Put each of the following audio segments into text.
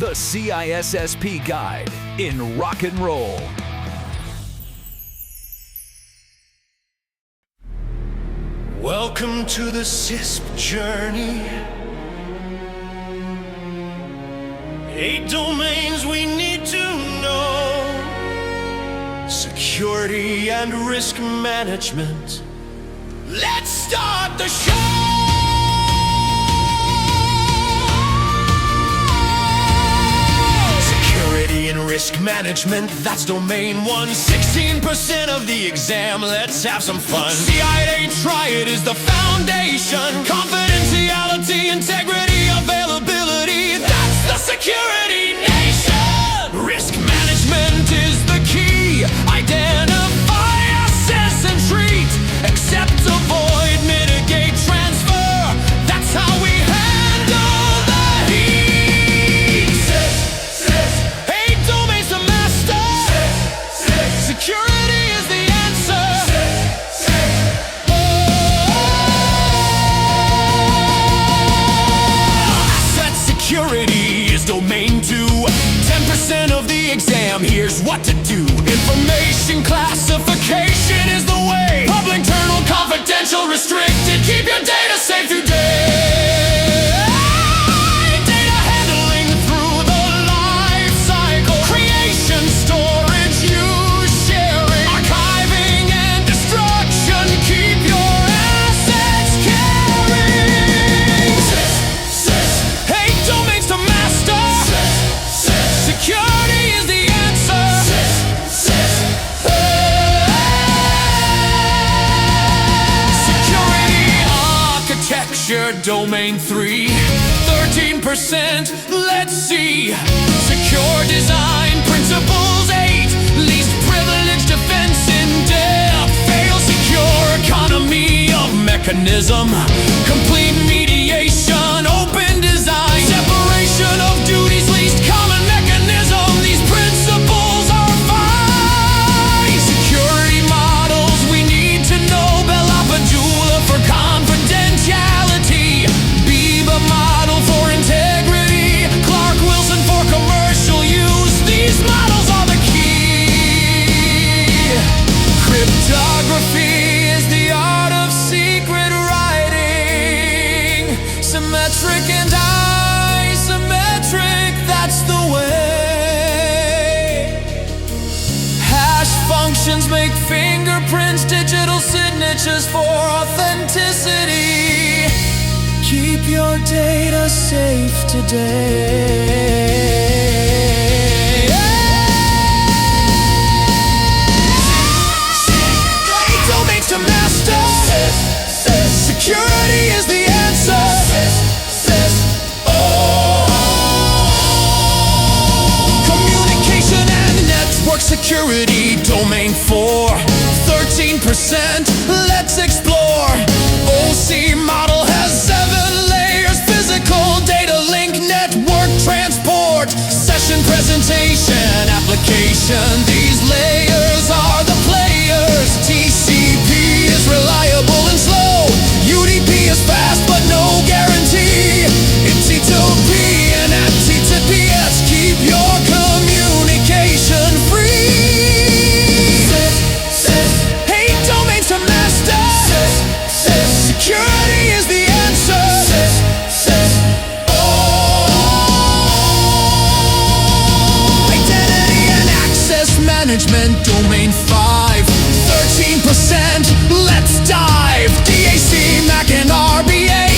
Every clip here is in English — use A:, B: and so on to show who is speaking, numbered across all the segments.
A: the CISSP Guide in rock and roll.
B: Welcome to the CISSP journey. 8 domains we need to know. Security and risk management. Let's start the show! Security and risk management, that's domain 1. 16% of the exam, let's have some fun. CIA triad is the foundation. Confidentiality, integrity, availability, that's the security nation. Risk management is the key. Identify, assess, and treat. Accept, avoid, mitigate, transfer. That's how we handle the heat. Eight domains to master. Security is the answer. Asset security is domain 2. 10% of the exam, here's what to do. Information classification is the way. Public, internal, confidential, restricted. Keep your data safe today. Data handling through the life cycle. Creation, storage, use, sharing, archiving, and destruction. Keep your assets carrying. 8 domains to master. Security is the answer. Security architecture, domain 3. 13%, let's see. Secure design principles 8. Least privilege defense in depth. Fail secure economy of mechanism. Complete mediation, open design. Separation of duties, least common mechanism. These principles are fine. Security models we need to know. Bellapajula for confidentiality. Biba model for integrity. Clark Wilson for commercial use. These models are the key. Cryptography is the art of secret writing. Symmetric and asymmetric, that's the way. Hash functions make fingerprints, digital signatures for authenticity. Keep your data safe today. Eight domains to master. Security is the answer. Communication and network security, domain 4. 13%, let's explore. OC model has 7 layers. Physical data link, network transport, session presentation, application. These layers are the players. TCP is reliable and slow. UDP is fast but no guarantee. MT2P and MT2PS keep your communication free. 8 domains to master. Security is the answer. Identity and access management, domain 5. 13%, let's dive. DAC, MAC, and RBA.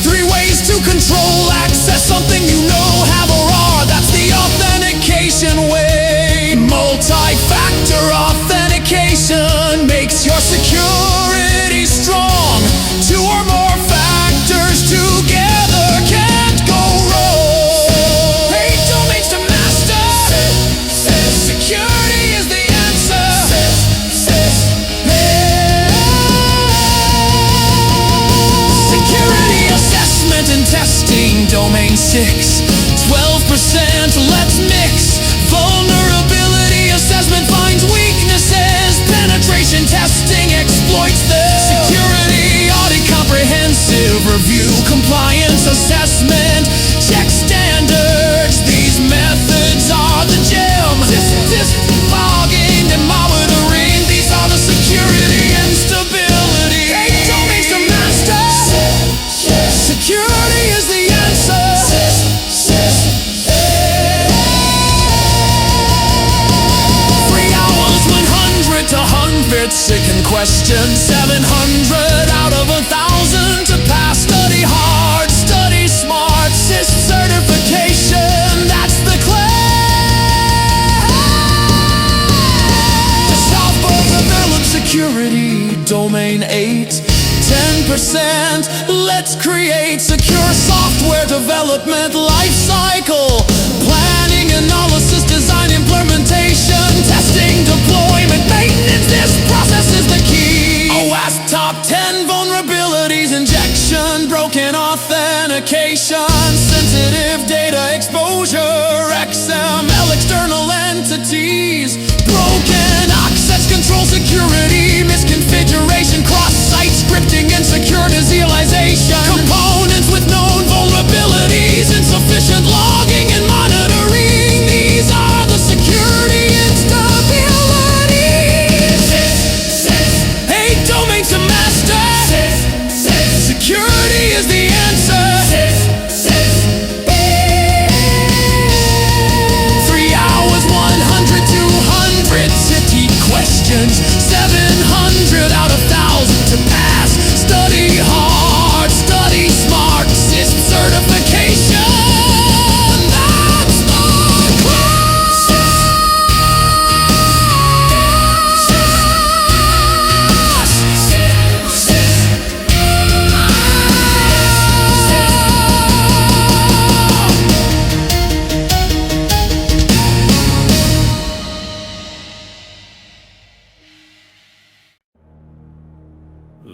B: 3 ways to control access. Something you know, have or are. That's the authentication way. Multi-factor authentication makes your security strong. 2 or more factors together can't go wrong. 8 domains to master. Security is the answer. Security assessment and testing, domain 6. 12%, let's mix. Vulnerability assessment finds weaknesses. Penetration testing exploits them. Security audit comprehensive review. Compliance assessment, check standards. These development life cycle. Planning, analysis, design, implementation, testing, deployment, maintenance. This process is the key. OWASP top 10 vulnerabilities: injection, broken authentication, sensitive data exposure, XML external entities, broken access control, security misconfiguration, cross-site scripting, insecure deserialization, components with known vulnerabilities, insufficient logging and monitoring. These are the security instabilities. Hey, domain to master. Security is the answer. 3 hours, 100, 250 questions, 700 out of 1,000 to pass. Study hard, study smart, CISSP certification. That's the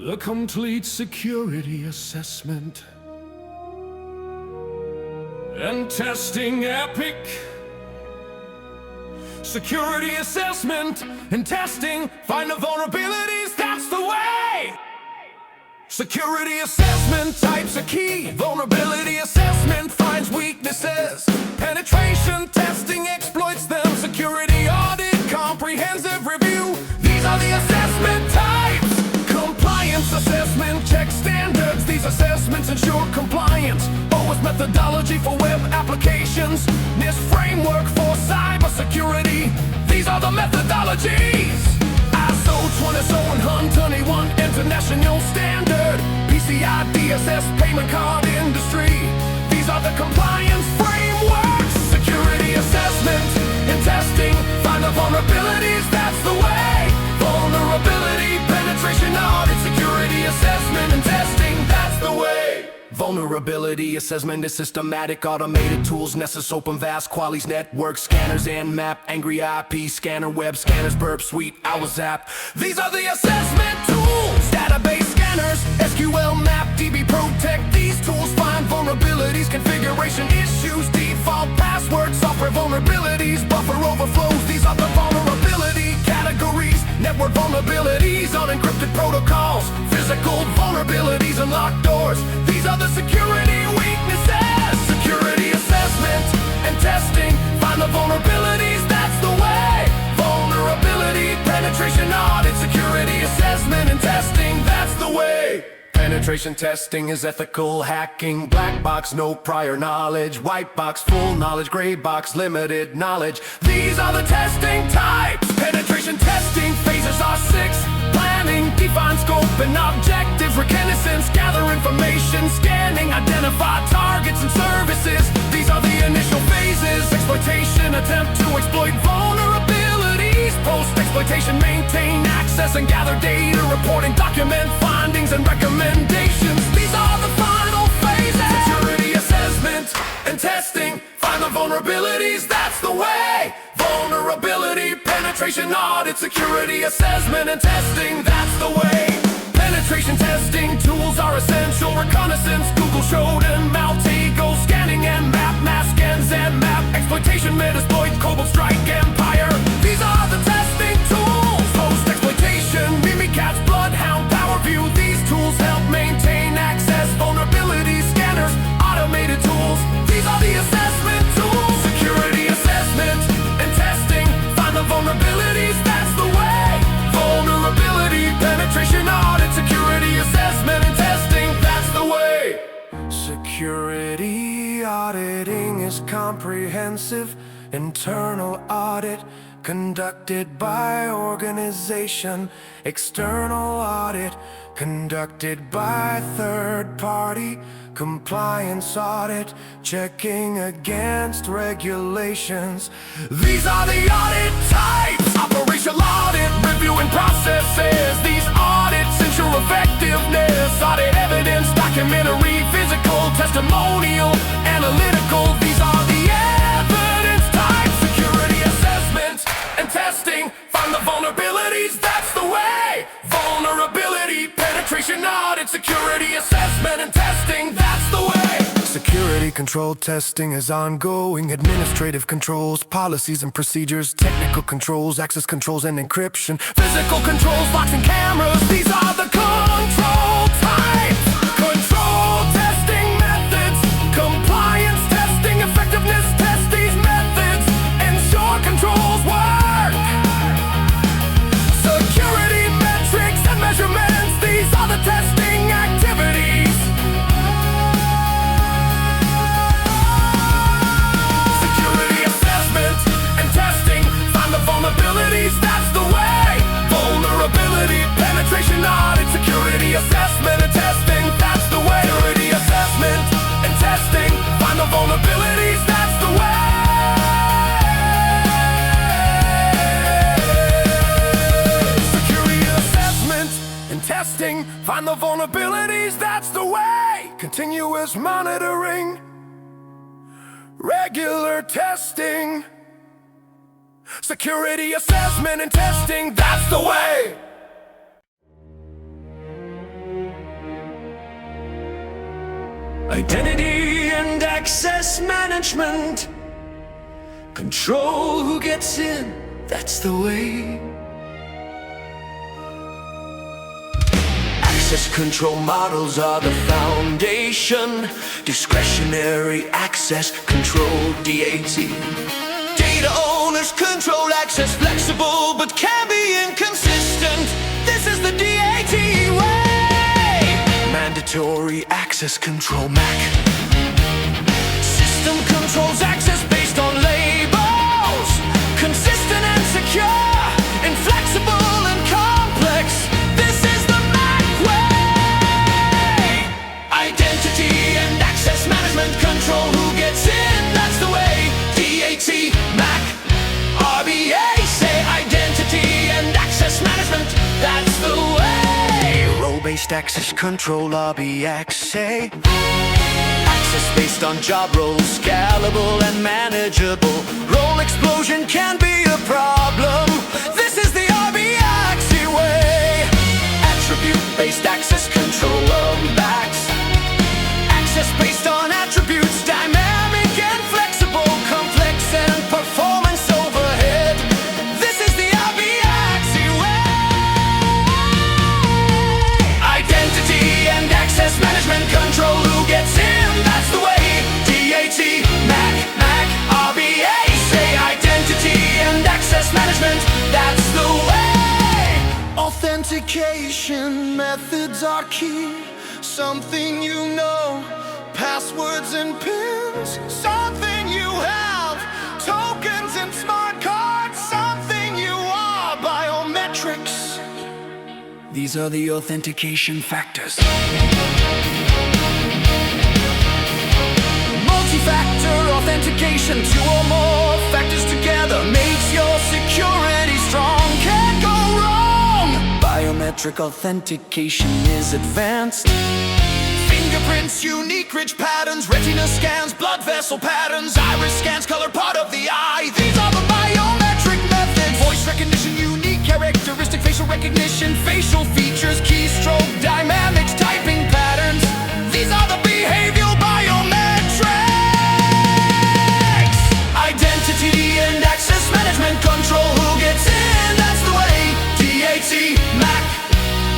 A: The complete security assessment and testing epic. Security assessment and testing, find the vulnerabilities, that's the way. Security assessment types are key. Vulnerability assessment finds weaknesses. Penetration testing exploits them. Security audit, comprehensive review. These are the assessment types. Compliance assessment checks standards. These assessments ensure compliance. OWASP methodology for web applications. NIST framework for cybersecurity. These are the methodologies. ISO 20121 international standard. PCI DSS payment card industry. These are the compliance frameworks. Security assessment and testing, find the vulnerabilities, that's the way. Vulnerability, penetration audit, security assessment and testing, that's the way. Vulnerability assessment is systematic, automated tools, Nessus, Open, Vast, Qualys, network, scanners, and map, Angry IP, scanner, web scanners, Burp Suite, OwlZap. These are the assessment tools. Database scanners, SQL map, DB Protect. These tools find vulnerabilities, configuration issues, default passwords, software vulnerabilities, buffer overflows. These are the vulnerability categories. Network vulnerabilities, unencrypted protocols, physical vulnerabilities and locked doors. These are the security weaknesses. Security assessment and testing, find the vulnerabilities, that's the way. Vulnerability, penetration audit, security assessment and testing, that's the way. Penetration testing is ethical hacking. Black box, no prior knowledge. White box, full knowledge. Gray box, limited knowledge. These are the testing types. Penetration testing phases are 6. Planning, define scope and objectives. Reconnaissance, gather information. Scanning, identify targets and services. These are the initial phases. Exploitation, attempt to exploit vulnerabilities. Post-exploitation, maintain access and gather data. Reporting, document findings and recommendations. These are the final phases. Security assessment and testing, find the vulnerabilities, that's the way. Vulnerability, penetration audit, security assessment and testing, that's the way. Penetration testing tools are essential. Reconnaissance, Google showed and Maltego, scanning and map, mass scans and map. Exploitation, Metasploit, Cobalt Strike, Empire. These are the testing tools. Post-exploitation, Mimikatz, Bloodhound, PowerView. These tools help maintain access. Vulnerability scanners, automated tools. These are the assessment tools. Security assessment and testing, find the vulnerabilities, that's the way. Vulnerability, penetration audit, security assessment and testing, that's the way. Security auditing is comprehensive. Internal audit conducted by organization. External audit conducted by third party. Compliance audit, checking against regulations. These are the audit types. Operational audit, reviewing processes. These audits ensure effectiveness. Audit evidence, documentary, physical testimonial, analytical. These are the evidence types. Security assessment and testing. Find the vulnerabilities, that's the way. Vulnerability, penetration audit, security assessment and testing, that's the way. Security control testing is ongoing. Administrative controls, policies and procedures, technical controls, access controls and encryption, physical controls, locks and cameras. These are the control types. Control testing methods, compliance testing, effectiveness test. These methods ensure controls work. Security metrics and measurements, these are the testing activities. Security assessment and testing. Find the vulnerabilities, that's the way. Vulnerability, penetration audit, security assessment and testing, that's the way. Security assessment and testing. Find the vulnerabilities, that's the way. Security assessment and testing. Find the vulnerabilities, that's the way. Continuous monitoring, regular testing. Security assessment and testing, that's the way.
B: Identity and access management. Control who gets in, that's the way. Access control models are the foundation. Discretionary access control, DAT. Data owners control access, flexible but can be inconsistent. This is the DAT way. Mandatory access control, MAC. System controls access based on labels. Consistent and secure, inflexible and complex. This is the MAC way. Identity and access management, control who gets in, that's the way. DAT, MAC, RBA, say identity and access management, that's the way. Role-based access control, RBX, say. Access based on job roles, scalable and manageable. Role explosion can be a problem. This is the RBX way. Attribute-based access control, RBACs. Access based on attributes, dynamic and flexible, complex and performance overhead. This is the RBX way. Identity and access management, control who gets in, that's the way. DAT, MAC, RBA, say identity and access management, that's the way. Authentication methods are key. Something you know, passwords and pins. Something you have, tokens and smart cards. Something you are, biometrics. These are the authentication factors. Multi-factor authentication, two or more factors together makes your security strong. Can't go wrong. Biometric authentication is advanced. Fingerprints, unique rich patterns, retina scans, blood vessel patterns, iris scans, color part of the eye. These are the biometric methods. Voice recognition, unique characteristic, facial recognition, facial features, keystroke, dynamics, typing patterns. These are the behavioral biometrics. Identity and access management, control who gets in, that's the way. DAT, MAC,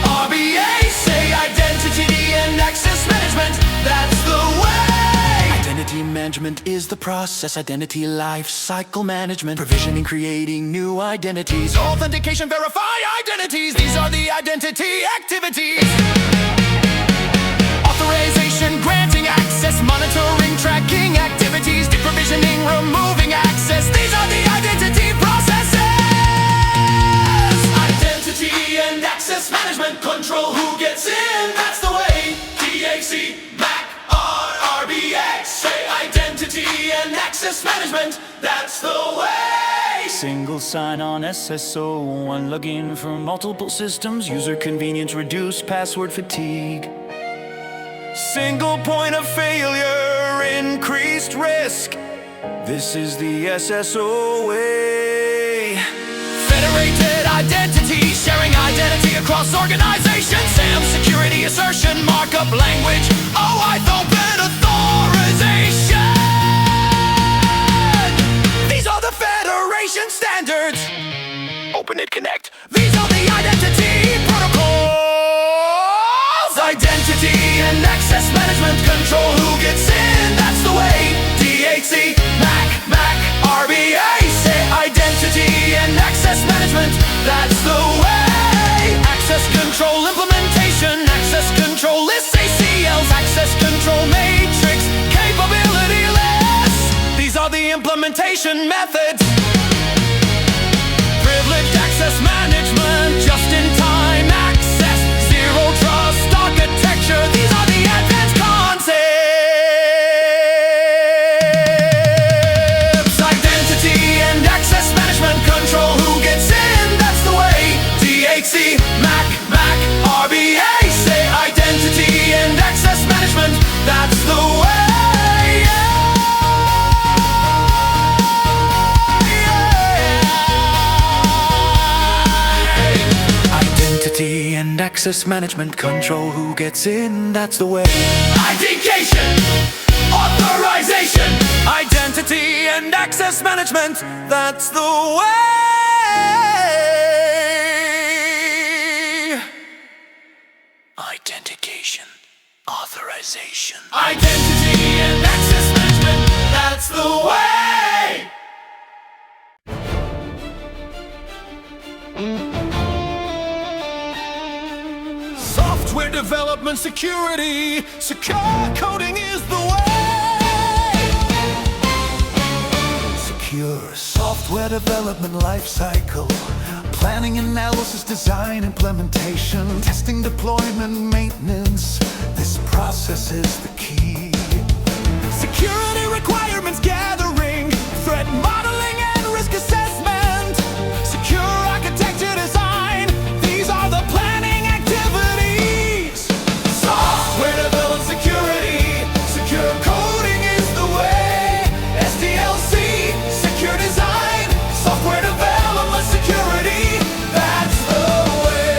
B: RBA, say identity and access management, that's the way. Identity management is the process. Identity life cycle management, provisioning, creating new identities. Authentication, verify identities. These are the identity activities. Authorization, granting access, monitoring, tracking activities, deprovisioning, removing access. These are the identity processes. Identity and access management, control who gets in, that's the way. DAC, MAC, RBX, say identity and access management, that's the way. Single sign-on SSO, one login for multiple systems. User convenience, reduce password fatigue. single point of failure, increased risk. This is the SSO way. Federated identity, sharing identity across organizations. SAM security assertion, markup language, OAuth open authorization. These are the Federation standards. Open it, connect. These are the identity protocols. Identity and access management, control who gets in, that's the way. DHC, MAC, RBA, say identity and access management, that's the way. Access control implementation, access control lists, ACLs, access control matrix, capability lists. These are the implementation methods. Privileged access management, just-in-time access, zero trust architecture. These are the advanced concepts. Identity and access management, control who gets in, that's the way. DHC, MAC, RBA, say identity and access management, that's the way. Identity and access management, control who gets in, that's the way. Identification, authorization, identity and access management, that's the way. Identification, authorization, identity and access management, that's the way. Software development security, secure coding is the way.
A: Secure software development lifecycle, planning, analysis, design, implementation, testing, deployment, maintenance. This process is the key. Security requirements gathering, threat modeling and risk assessment, secure architecture design. These are the planning activities. Software development security, secure coding is the way. SDLC, secure design, software development security, that's the way.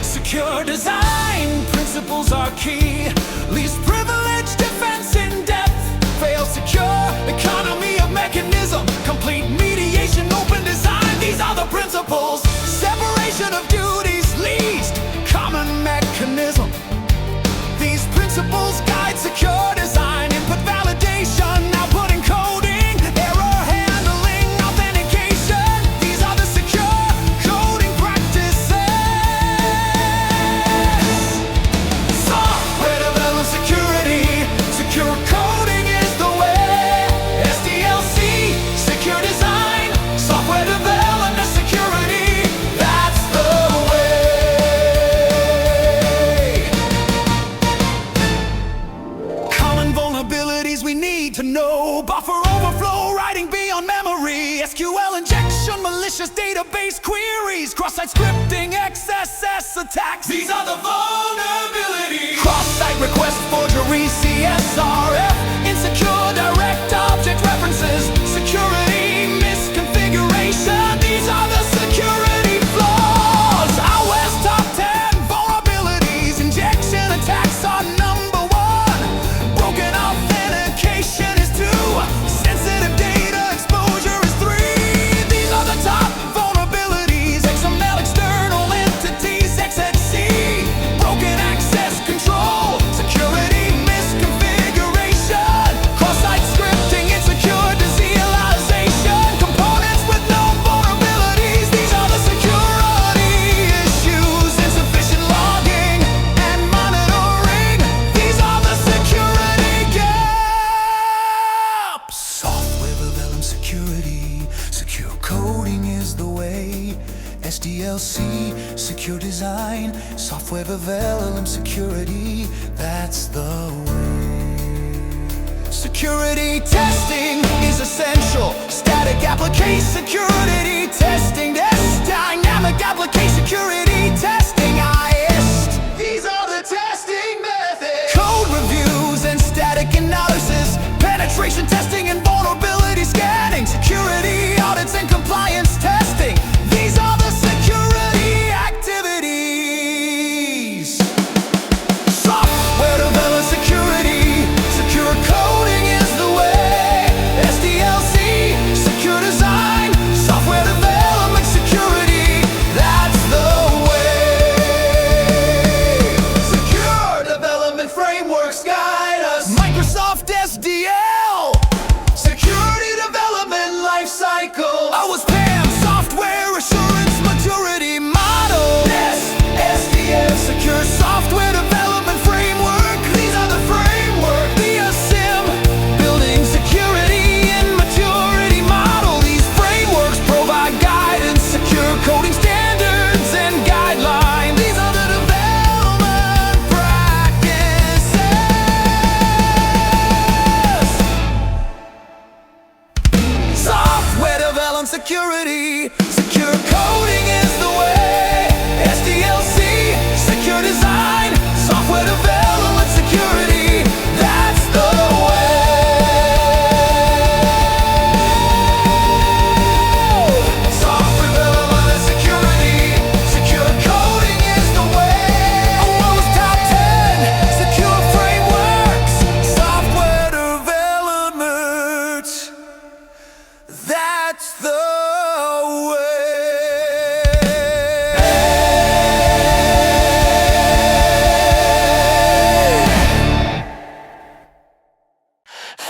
A: Secure design principles are key. Least privilege, defense in depth, fail secure, economy of mechanism, complete mediation, open design. These are the principles. Separation of duties, least common mechanism. These principles guide secure design, input validation, output encoding, error handling, authentication. These are the secure coding practices. Software development security, secure coding is the way. SDLC, secure design, software development security, that's the way. Common vulnerabilities we need to know: buffer overflow, writing beyond memory, SQL injection, malicious database queries, cross-site scripting, XSS attacks. These are the vulnerabilities. Cross-site request forgery, CSRF, insecure direct object references, security misconfiguration. These are the security flaws. iOS top 10 vulnerabilities, injection attacks are number one. Broken authentication is 2. Sensitive data exposure is 3. These are the top vulnerabilities. XML external entities, XXC. Broken access control, security misconfiguration. Cross-site scripting, insecure deserialization. Components with no vulnerabilities. These are the security issues. Insufficient logging and monitoring. These are the security gaps. Software development security, secure coding is the way. SDLC, secure design, software development security, that's the way. Security testing is essential. Static application security testing, this dynamic application security testing. penetration testing and vulnerability scanning, security audits and compliance testing. These are the security activities. Software development security, secure coding is the way. SDLC, secure design, software development security, that's the way. Secure development frameworks guide us. Microsoft SDL, security development lifecycle. I was PAM, software assurance maturity model. Yes, SDL, secure software development framework. These are the framework. BSM, building security and maturity model. These frameworks provide guidance, secure coding standards and guidelines. These are the development practices. Software development security, secure coding is the way. SDLC, secure design, software development security, that's the way. Software development security, secure coding is the way. Almost top 10 secure frameworks, software development, that's the way.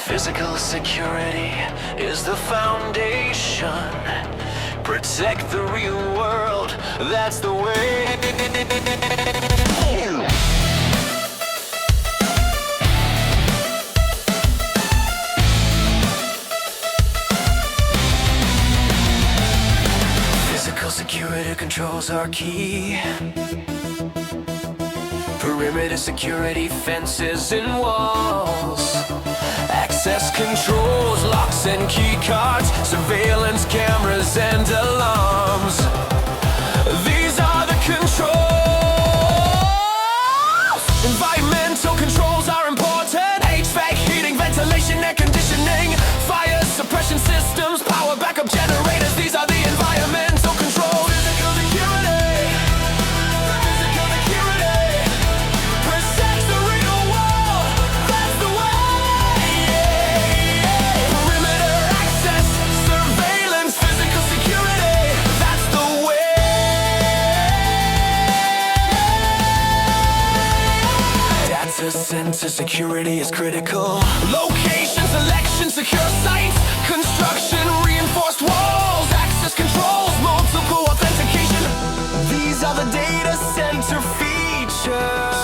B: Physical security is the foundation. Protect the real world, that's the way. Physical security controls are key. Perimeter security, fences and walls. Access controls, locks and key cards, surveillance cameras and alarms. These are the controls. Environmental controls are important. HVAC, heating, ventilation, air conditioning, fire suppression systems, power backup generators. These are the environmental controls. Physical security, physical security protects the real world, that's the way. Perimeter access, surveillance, physical security, that's the way. Data center security is critical. Location selection, secure sites, construction, reinforced walls, access controls, multiple authentication. These are the data center features.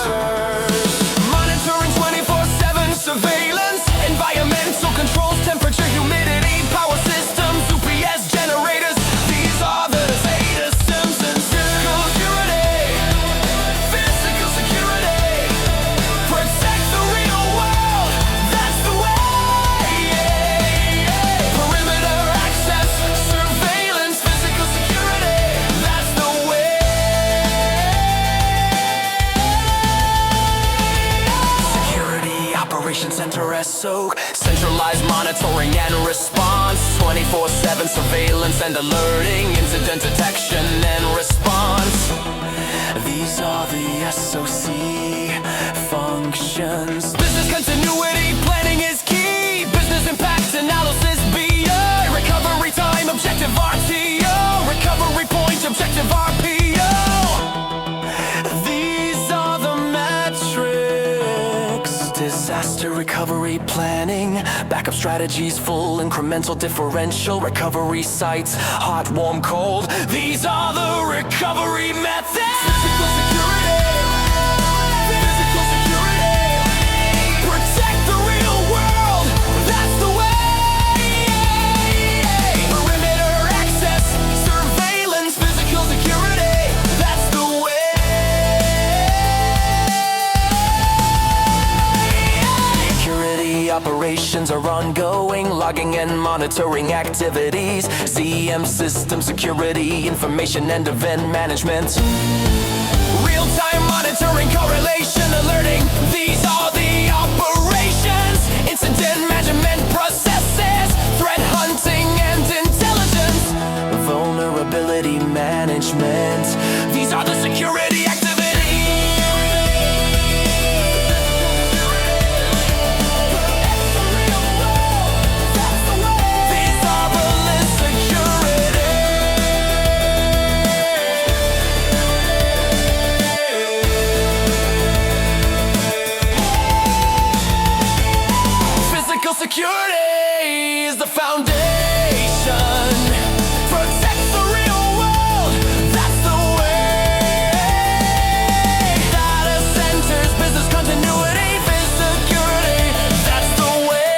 B: Monitoring 24/7 surveillance, environmental controls, temperature, humidity, power systems, UPS generators. These are the data systems and physical security. Physical security protect the real world, that's the way. Perimeter access, surveillance, physical security, that's the way. Security Operations Center SOC, centralized monitoring and response, 24/7 surveillance and alerting, incident detection and response. These are the SOC functions. Business continuity planning is key. Business impact analysis, BI, recovery time, objective RTO, recovery point, objective RPO. These are the metrics. Disaster recovery planning, backup strategies, full incremental differential, recovery sites, hot, warm, cold. These are the recovery methods. Physical security, physical security protect the real world, that's the way. Perimeter access, surveillance, physical security, that's the way. Security operations are ongoing, logging and monitoring activities, CM system security, information and event management. Real-time monitoring, correlation, alerting. These are the operations. Incident management
A: Security is the foundation. Protects the real world, that's the way. Data centers, business continuity, biz security, that's the way.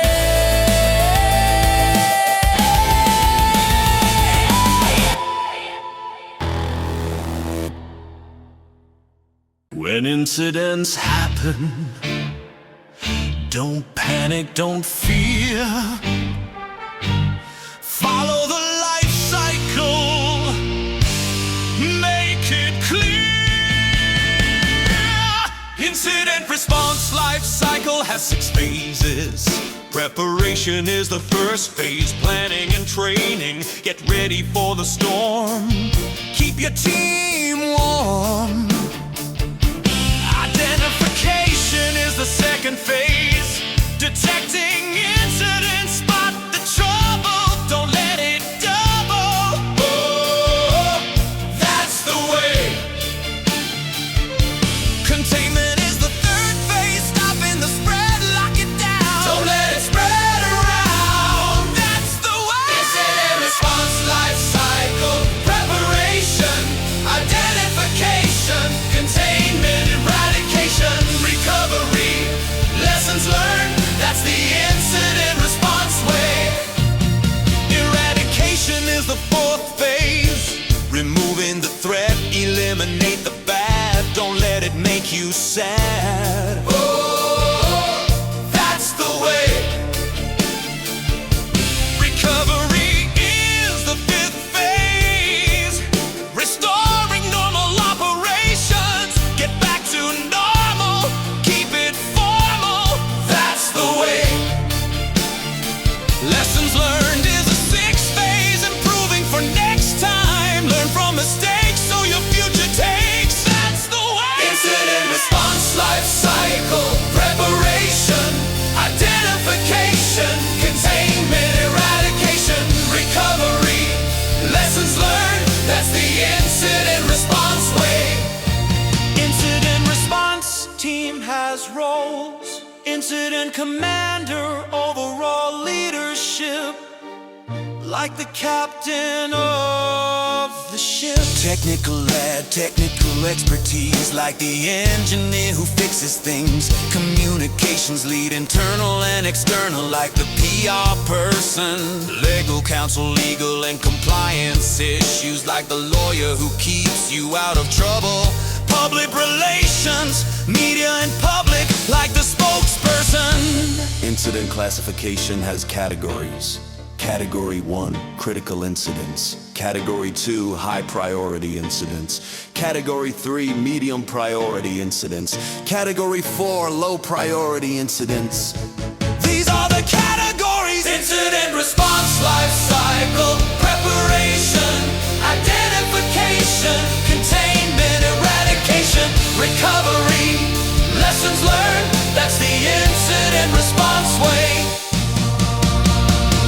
B: When incidents happen, don't panic, don't fear. Follow the life cycle, make it clear. Incident response life cycle has 6 phases. Preparation is the first phase, planning and training. Get ready for the storm, keep your team warm. Identification is the second phase. Detecting incidents, spot the trouble, don't let it double. Oh, that's the way. Containment is the third phase, stopping the spread, lock it down. Don't let it spread around. That's the way. Incident response life cycle. Preparation, identification, containment, eradication, recovery, lessons learned. That's the incident response way. Eradication is the fourth phase. Removing the threat, eliminate the bad. Don't let it make you sad. Oh, that's the way. Recovery is the fifth phase. Restoring normal operations. Get back to normal, keep it formal. That's the way. Lessons learned is the sixth phase. Improving for next time. Learn from mistakes so your future takes. That's the way. Incident response life cycle. Preparation, identification, containment, eradication, recovery, lessons learned. That's the incident response way. Incident response team has roles. Incident commander, overall leadership, like the captain of the ship. Technical lad, technical expertise, like the engineer who fixes things. Communications lead, internal and external, like the PR person. Legal counsel, legal and compliance issues, like the lawyer who keeps you out of trouble. Public relations, media and public, like the spokesperson. Incident classification has categories. Category 1, critical incidents. Category 2, high priority incidents. Category 3, medium priority incidents. Category 4, low priority incidents. These are the categories. Incident response life cycle. Preparation, identification, containment, eradication, recovery, lessons learned. That's the incident response way.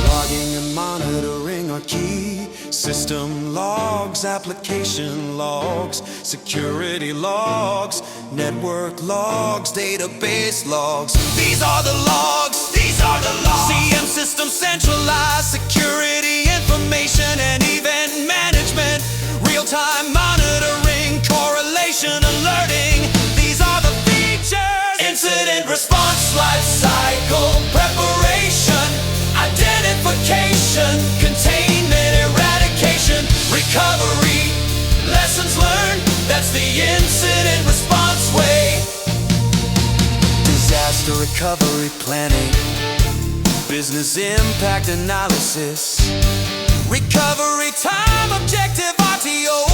B: Logging and monitoring are key. System logs, application logs, security logs, network logs, database logs. These are the logs, these are the logs. CM system centralized security information and event management. Real-time monitoring, correlation alerting. These are the features. Incident response life cycle. Preparation, identification, containment, eradication, recovery, lessons learned. That's the incident response way. Disaster recovery planning, business impact analysis, recovery time objective RTO,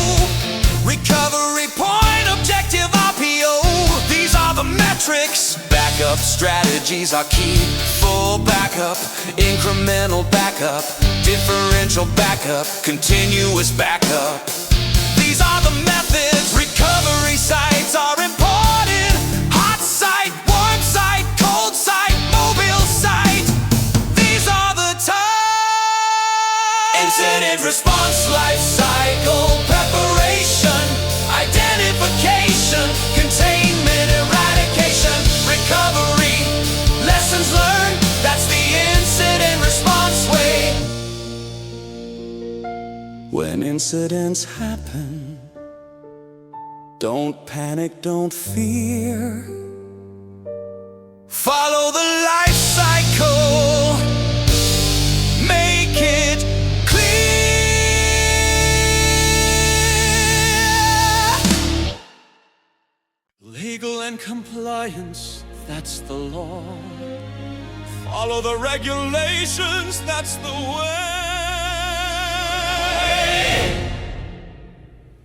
B: recovery point objective RPO. These are the metrics. Backup strategies are key. Full backup, incremental backup, differential backup, continuous backup. These are the methods. Recovery sites are important. Hot site, warm site, cold site, mobile site. These are the types. Incident response life cycle. Preparation, identification, containment, eradication, recovery, lessons learned. That's the incident
A: When incidents happen, don't panic, don't fear. Follow the life cycle, make it clear. Legal and compliance, that's the law. Follow the regulations, that's the way.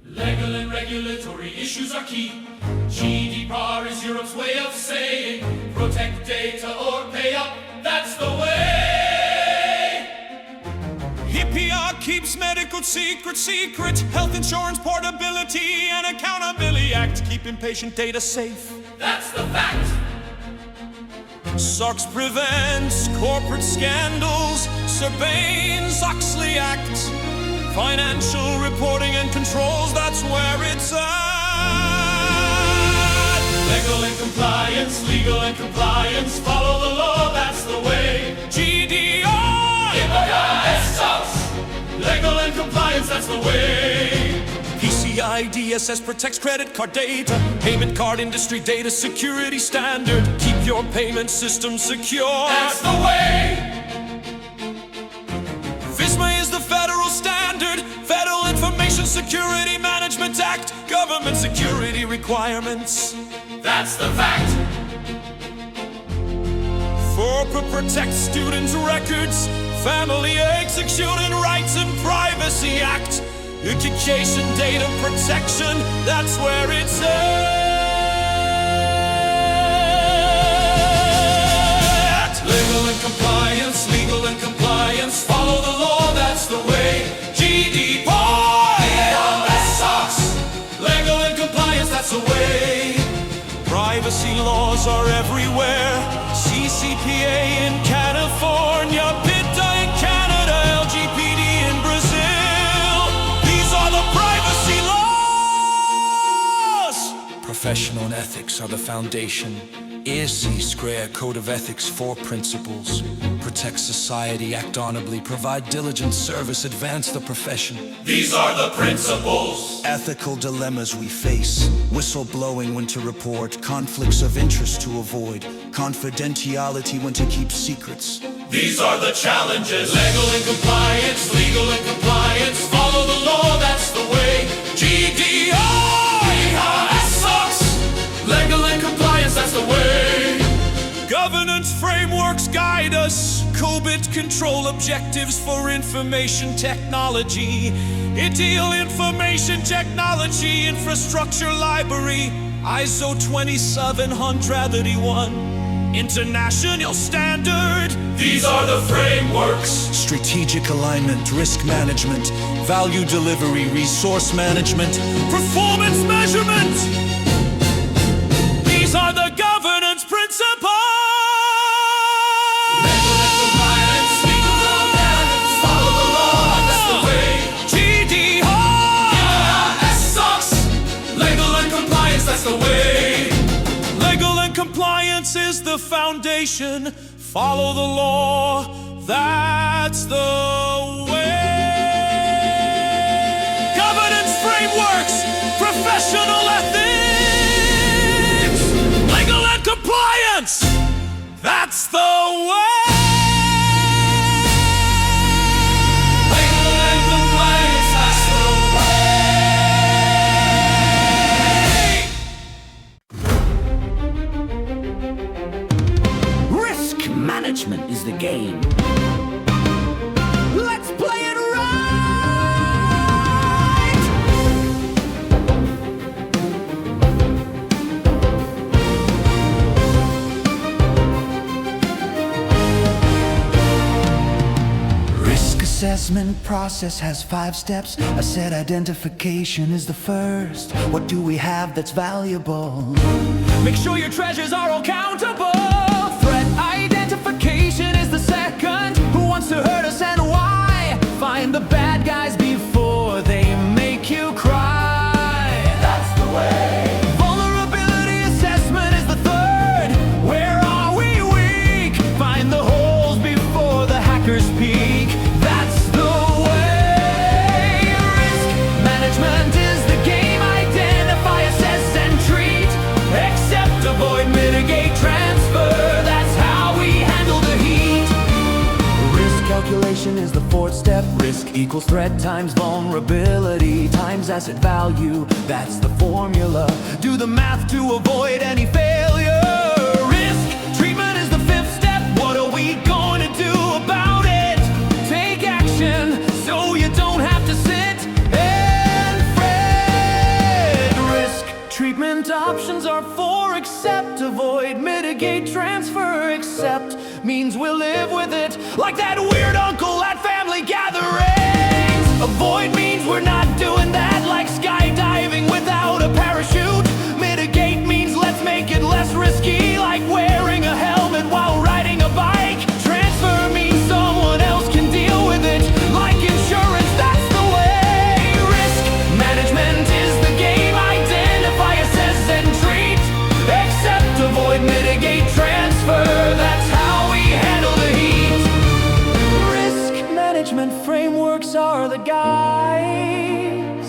C: Legal and regulatory issues are key. GDPR is Europe's way of saying protect data or pay up, that's the way.
A: EPR keeps medical secret. Health Insurance Portability and Accountability Act keeping patient data safe,
C: That's the fact.
A: SOX prevents corporate scandals, Sarbanes-Oxley Act, financial reporting and controls, that's where it's at.
C: Legal and compliance, legal and compliance, follow the law, that's the way.
A: GDR,
C: SOX, legal and compliance, that's the way.
A: PCI DSS protects credit card data, payment card industry data security standard, keep your payment system secure.
C: That's the way.
A: FISMA is the federal standard, Federal Information Security Management Act, government security requirements.
C: That's the fact.
A: FORPA protects students' records, Family Execution Rights and Privacy Act, Education Data Protection, that's where it's at.
C: Legal and compliance, follow the law, that's the way. GDPR, SOX, legal and compliance, that's the way.
A: Privacy laws are everywhere, CCPA in California, PITA in Canada, LGPD in Brazil. These are the privacy laws. Professional and ethics are the foundation. CISSP Code of Ethics 4 principles. Protect society, act honorably, provide diligent service, advance the profession.
C: These are the principles.
D: Ethical dilemmas we face, whistleblowing when to report, conflicts of interest to avoid, confidentiality when to keep secrets.
C: These are the challenges. Legal and compliance, follow the law, that's the way. GDPR, SOX, legal and compliance, that's the way.
A: Governance frameworks guide us, COBIT control objectives for information technology, ITIL information technology infrastructure library, ISO 27001, international standard.
C: These are the frameworks.
D: Strategic alignment, risk management, value delivery, resource management,
A: Performance measurement. These are the governance principles.
C: Follow the law, that's the way.
A: GDPR,
C: SOX, legal and compliance, that's the way.
A: legal and compliance is the foundation. Follow the law, that's the way. Governance frameworks, professional ethics, legal and compliance, that's the way.
C: Legal and compliance, that's the way.
E: Risk management is the game. Let's play it right! Risk assessment process has 5 steps. Asset identification is the first. What do we have that's valuable?
A: Make sure your treasures are all countable.
E: Threat identification is the second. Who wants to hurt us and why? Find the bad guys before they make you cry. That's the way. Vulnerability assessment is the third. Where are we weak? Find the holes before the hackers peek. That's the way. instrumentation is the fourth step. Risk equals threat times vulnerability times asset value. That's the formula. Do the math to avoid any failure. Risk treatment is the fifth step. What are we going to do about it? Take action so you don't have to sit and fret. Risk treatment options are for accept, avoid, mitigate, transfer. Accept means we'll live with it, like that weird uncle at family gatherings. Avoid means we're not doing that, like skydiving without a parachute. Mitigate means let's make it less risky, like wearing a helmet while riding a bike. Transfer means someone else can deal with it, like insurance, that's the way. Risk management is the game. Identify, assess, and treat. Accept, avoid, mitigate, transfer. That's how we handle the heat. Risk management frameworks are the guides.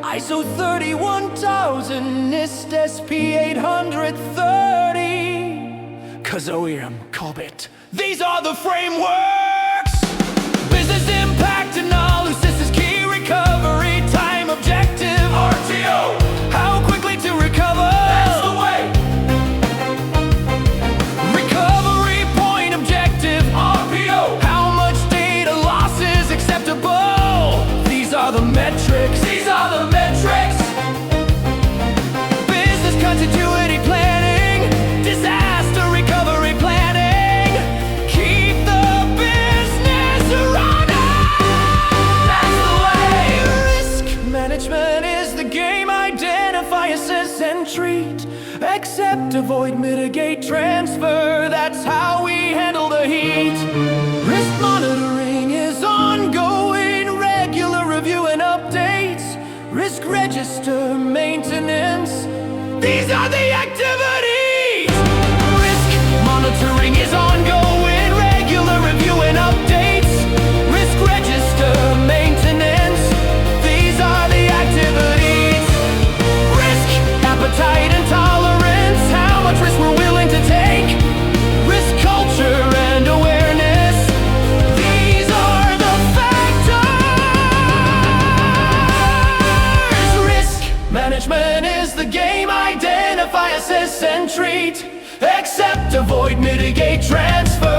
E: ISO 31000, CISSP 830. 'Cause OEM Corbett. These are the frameworks. Business impact analysis is key. Recovery time objective. RTO. How quickly to recover. That's the way. Recovery point objective. RPO. How much data loss is acceptable. These are the metrics. These are the metrics. Business continuity planning. Disaster recovery planning. Keep the business running. That's the way. Risk management is the game. Identify, assess, and treat. Accept, avoid, mitigate, transfer. That's how we handle the heat. Risk monitoring is ongoing. Regular review and updates. Risk register maintenance. These are the activities. Risk monitoring is ongoing. Regular review and updates. Risk register maintenance. These are the activities. Risk appetite and tolerance. How much risk we're willing to take. Risk culture and awareness. These are the factors. Risk management is the game. Identify, assess, and treat. Accept, avoid, mitigate, transfer.